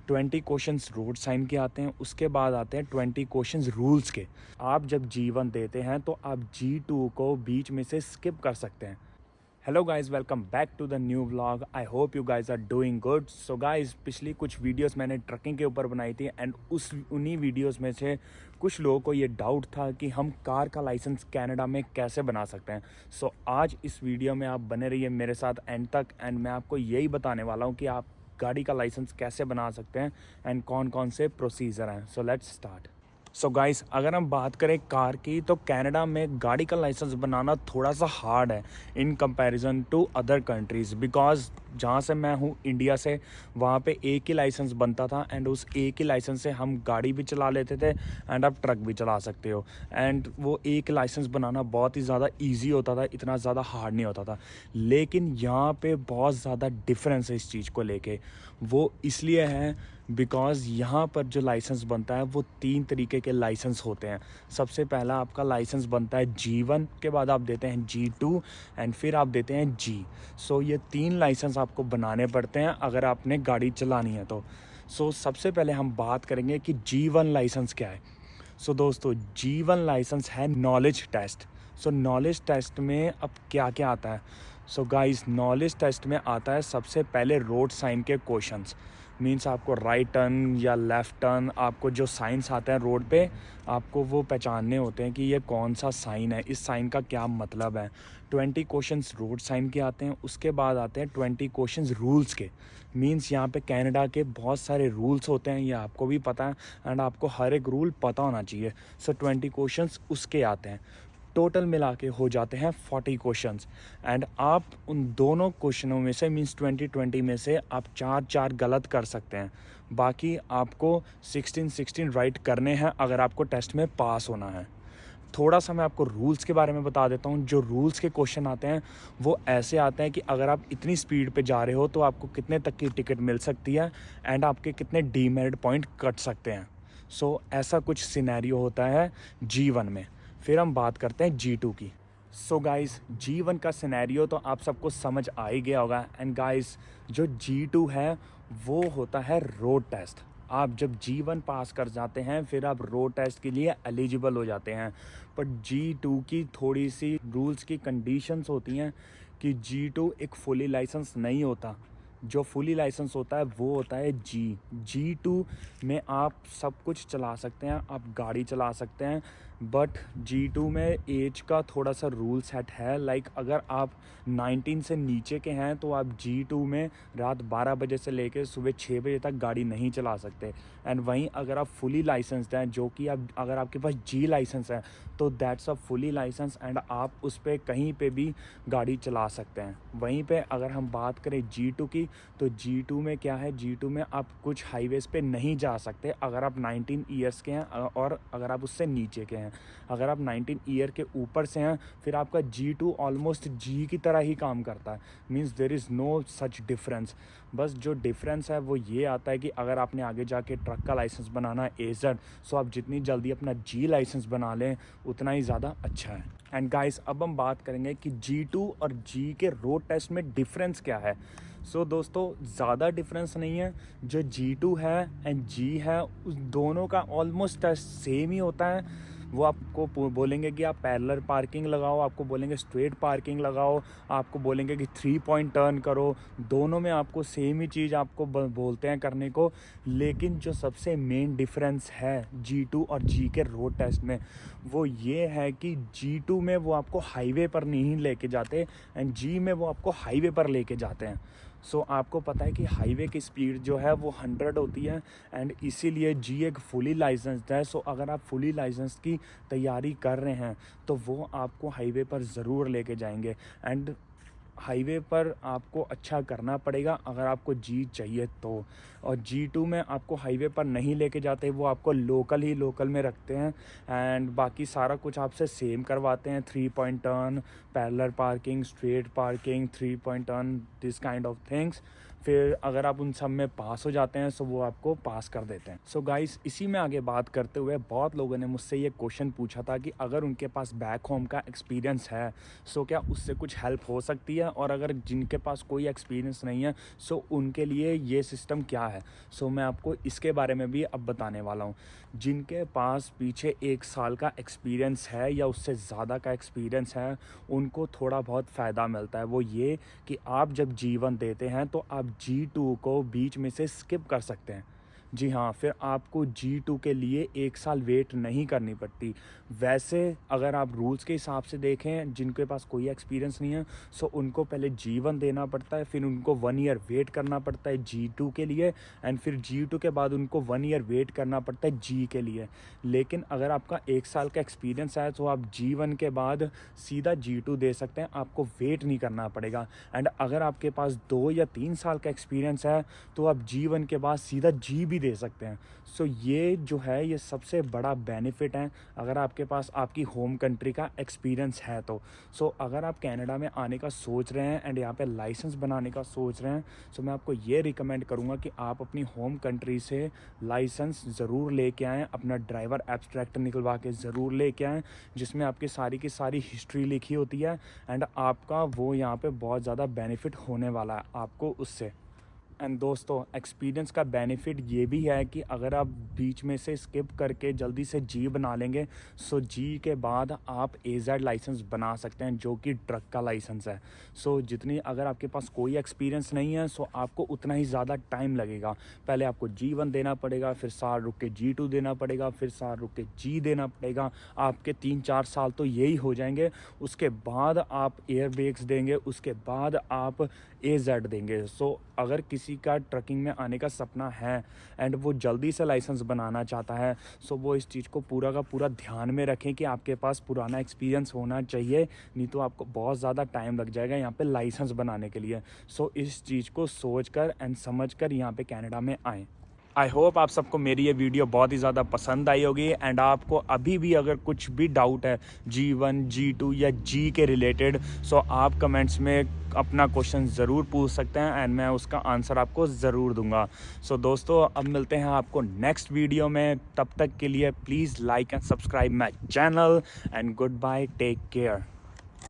20 questions road sign के आते हैं, उसके बाद आते हैं 20 क्वेश्चंस रूल्स के। आप जब G1 देते हैं तो आप G2 को बीच में से स्किप कर सकते हैं। Hello guys, welcome back to the new vlog. I hope you guys are doing good. So guys, पिछली कुछ वीडियोस मैंने ट्रकिंग के ऊपर बनाई थी एंड उन्हीं वीडियोस में से कुछ लोगों को ये डाउट था कि हम कार का लाइसेंस कनाडा में कैसे बना सकते हैं। सो आज इस वीडियो में आप बने रहिए मेरे साथ एंड तक एंड मैं आपको यही बताने वाला हूँ कि आप गाड़ी का लाइसेंस कैसे बना सकते हैं एंड कौन कौन से प्रोसीजर हैं। So let's start. So guys, अगर हम बात करें कार की तो कनाडा में गाड़ी का लाइसेंस बनाना थोड़ा सा हार्ड है in comparison to other countries. Because जहाँ से मैं हूँ इंडिया से, वहाँ पे एक ही लाइसेंस बनता था एंड उस एक ही लाइसेंस से हम गाड़ी भी चला लेते थे एंड आप ट्रक भी चला सकते हो। एंड वो एक लाइसेंस बनाना बहुत ही ज़्यादा ईजी होता था, इतना ज़्यादा हार्ड नहीं होता था। लेकिन यहाँ पे बहुत ज़्यादा डिफरेंस है इस चीज़ को लेके। वो इसलिए है बिकॉज़ यहाँ पर जो लाइसेंस बनता है वो 3 तरीके के लाइसेंस होते हैं। सबसे पहला आपका लाइसेंस बनता है G1, के बाद आप देते हैं G2 एंड फिर आप देते हैं G। सो ये 3 लाइसेंस आपको बनाने पड़ते हैं अगर आपने गाड़ी चलानी है तो। सो सबसे पहले हम बात करेंगे कि G1 लाइसेंस क्या है। सो दोस्तों, G1 लाइसेंस है knowledge test. So knowledge test में अब क्या क्या आता है। सो गाइस, नॉलेज टेस्ट में आता है सबसे पहले रोड साइन के क्वेश्चंस। मीन्स आपको राइट टर्न या लेफ़्ट टर्न, आपको जो साइंस आते हैं रोड पे, आपको वो पहचानने होते हैं कि ये कौन सा साइन है, इस साइन का क्या मतलब है। 20 क्वेश्चंस रोड साइन के आते हैं, उसके बाद आते हैं 20 क्वेश्चंस रूल्स के। मीन्स यहाँ पे कनाडा के बहुत सारे रूल्स होते हैं, ये आपको भी पता है एंड आपको हर एक रूल पता होना चाहिए। सो 20 क्वेश्चंस उसके आते हैं। टोटल मिला के हो जाते हैं 40 क्वेश्चंस एंड आप उन दोनों क्वेश्चनों में से मीन्स 20 में से आप 4 गलत कर सकते हैं। बाकी आपको 16 राइट करने हैं अगर आपको टेस्ट में पास होना है। थोड़ा सा मैं आपको रूल्स के बारे में बता देता हूँ। जो रूल्स के क्वेश्चन आते हैं वो ऐसे आते हैं कि अगर आप इतनी स्पीड पे जा रहे हो तो आपको कितने तक की टिकट मिल सकती है एंड आपके कितने डीमेरिट पॉइंट कट सकते हैं। सो ऐसा कुछ सिनेरियो होता है G1 में। फिर हम बात करते हैं G2 की। सो गाइस, G1 का सिनेरियो तो आप सबको समझ आ ही गया होगा एंड गाइस, जो G2 है वो होता है रोड टेस्ट। आप जब G1 पास कर जाते हैं फिर आप रोड टेस्ट के लिए एलिजिबल हो जाते हैं। पर G2 की थोड़ी सी रूल्स की कंडीशंस होती हैं कि G2 एक फुली लाइसेंस नहीं होता। जो फुली लाइसेंस होता है वो होता है G2 में आप सब कुछ चला सकते हैं, आप गाड़ी चला सकते हैं। बट G2 में एज का थोड़ा सा रूल सेट है। लाइक अगर आप 19 से नीचे के हैं तो आप G2 में रात 12 बजे से लेकर सुबह 6 बजे तक गाड़ी नहीं चला सकते। एंड वहीं अगर आप फुली लाइसेंस्ड हैं, जो कि आप अगर आपके पास G लाइसेंस है तो that's a fully licence and आप उस पर कहीं पे भी गाड़ी चला सकते हैं। वहीं पे अगर हम बात करें G2 की तो G2 में क्या है, G2 में आप कुछ हाईवेज़ पे नहीं जा सकते अगर आप 19 ईयर्स के हैं और अगर आप उससे नीचे के हैं। अगर आप 19 ईयर के ऊपर से हैं फिर आपका G2 ऑलमोस्ट G की तरह ही काम करता है। Means there is no such difference. बस जो डिफरेंस है वो ये आता है कि अगर आपने आगे जाके ट्रक का लाइसेंस बनाना है AZ, सो आप जितनी जल्दी अपना G लाइसेंस बना लें उतना ही ज़्यादा अच्छा है। एंड गाइस, अब हम बात करेंगे कि G2 और G के रोड टेस्ट में डिफरेंस क्या है। सो दोस्तों, ज़्यादा डिफरेंस नहीं है। जो G2 है एंड G है उस दोनों का ऑलमोस्ट टेस्ट सेम ही होता है। वो आपको बोलेंगे कि आप पैरेलल पार्किंग लगाओ, आपको बोलेंगे स्ट्रेट पार्किंग लगाओ, आपको बोलेंगे कि 3 पॉइंट टर्न करो। दोनों में आपको सेम ही चीज़ आपको बोलते हैं करने को। लेकिन जो सबसे मेन डिफरेंस है G2 और G के रोड टेस्ट में वो ये है कि G2 में वो आपको हाईवे पर नहीं लेके जाते एंड G में वो आपको हाईवे पर लेके जाते हैं। सो आपको पता है कि हाईवे की स्पीड जो है वो 100 होती है एंड इसीलिए G एक फुली लाइसेंस्ड है। सो अगर आप फुली लाइसेंस की तैयारी कर रहे हैं तो वो आपको हाईवे पर ज़रूर लेके जाएंगे एंड हाईवे पर आपको अच्छा करना पड़ेगा अगर आपको G चाहिए तो। और G2 में आपको हाईवे पर नहीं लेके जाते, वो आपको लोकल में रखते हैं एंड बाकी सारा कुछ आपसे सेम करवाते हैं। 3 point turn, parallel parking, straight parking, 3 point turn, this kind of things. फिर अगर आप उन सब में पास हो जाते हैं सो वो आपको पास कर देते हैं। सो गाइस, इसी में आगे बात करते हुए बहुत लोगों ने मुझसे ये क्वेश्चन पूछा था कि अगर उनके पास बैक होम का एक्सपीरियंस है सो क्या उससे कुछ हेल्प हो सकती है, और अगर जिनके पास कोई एक्सपीरियंस नहीं है सो उनके लिए ये सिस्टम क्या है। सो मैं आपको इसके बारे में भी अब बताने वाला हूँ। जिनके पास पीछे 1 साल का एक्सपीरियंस है या उससे ज़्यादा का एक्सपीरियंस है उनको थोड़ा बहुत फ़ायदा मिलता है। वो ये कि आप जब G1 देते हैं तो आप G2 को बीच में से स्किप कर सकते हैं। जी हाँ, फिर आपको G2 के लिए 1 साल वेट नहीं करनी पड़ती। वैसे अगर आप रूल्स के हिसाब से देखें, जिनके पास कोई एक्सपीरियंस नहीं है सो उनको पहले G1 देना पड़ता है, फिर उनको 1 ईयर वेट करना पड़ता है G2 के लिए, एंड फिर G2 के बाद उनको 1 ईयर वेट करना पड़ता है G के लिए। लेकिन अगर आपका 1 साल का एक्सपीरियंस है तो आप G1 के बाद सीधा G2 दे सकते हैं, आपको वेट नहीं करना पड़ेगा। एंड अगर आपके पास 2 या 3 साल का एक्सपीरियंस है तो आप G1 के बाद सीधा G भी दे सकते हैं। सो ये जो है ये सबसे बड़ा बेनिफिट है अगर आपके पास आपकी होम कंट्री का एक्सपीरियंस है तो। सो अगर आप कनाडा में आने का सोच रहे हैं एंड यहाँ पे लाइसेंस बनाने का सोच रहे हैं सो मैं आपको ये रिकमेंड करूँगा कि आप अपनी होम कंट्री से लाइसेंस ज़रूर लेके आएँ, अपना ड्राइवर एब्स्ट्रैक्ट निकलवा के ज़रूर लेके आएँ, जिसमें आपकी सारी की सारी हिस्ट्री लिखी होती है एंड आपका वो यहाँ पे बहुत ज़्यादा बेनिफिट होने वाला है आपको उससे। एंड दोस्तों, एक्सपीरियंस का बेनिफिट ये भी है कि अगर आप बीच में से स्किप करके जल्दी से G बना लेंगे सो G के बाद आप AZ लाइसेंस बना सकते हैं जो कि ट्रक का लाइसेंस है। सो जितनी अगर आपके पास कोई एक्सपीरियंस नहीं है सो आपको उतना ही ज़्यादा टाइम लगेगा। पहले आपको G1 देना पड़ेगा, फिर साल रुक के G2 देना पड़ेगा, फिर साल रुक के G देना पड़ेगा। आपके 3-4 साल तो यही हो जाएंगे। उसके बाद आप एयर ब्रेक्स देंगे, उसके बाद आप AZ देंगे। सो अगर किसी का ट्रकिंग में आने का सपना है एंड वो जल्दी से लाइसेंस बनाना चाहता है सो वो इस चीज़ को पूरा का पूरा ध्यान में रखें कि आपके पास पुराना एक्सपीरियंस होना चाहिए, नहीं तो आपको बहुत ज़्यादा टाइम लग जाएगा यहाँ पे लाइसेंस बनाने के लिए। सो इस चीज़ को सोच कर एंड समझ कर यहाँ पे कनाडा में आएँ। आई होप आप सबको मेरी ये वीडियो बहुत ही ज़्यादा पसंद आई होगी एंड आपको अभी भी अगर कुछ भी डाउट है G1, G2 या G के रिलेटेड सो आप कमेंट्स में अपना क्वेश्चन ज़रूर पूछ सकते हैं एंड मैं उसका आंसर आपको ज़रूर दूंगा। सो दोस्तों, अब मिलते हैं आपको नेक्स्ट वीडियो में। तब तक के लिए please like and subscribe my channel and good bye, take care.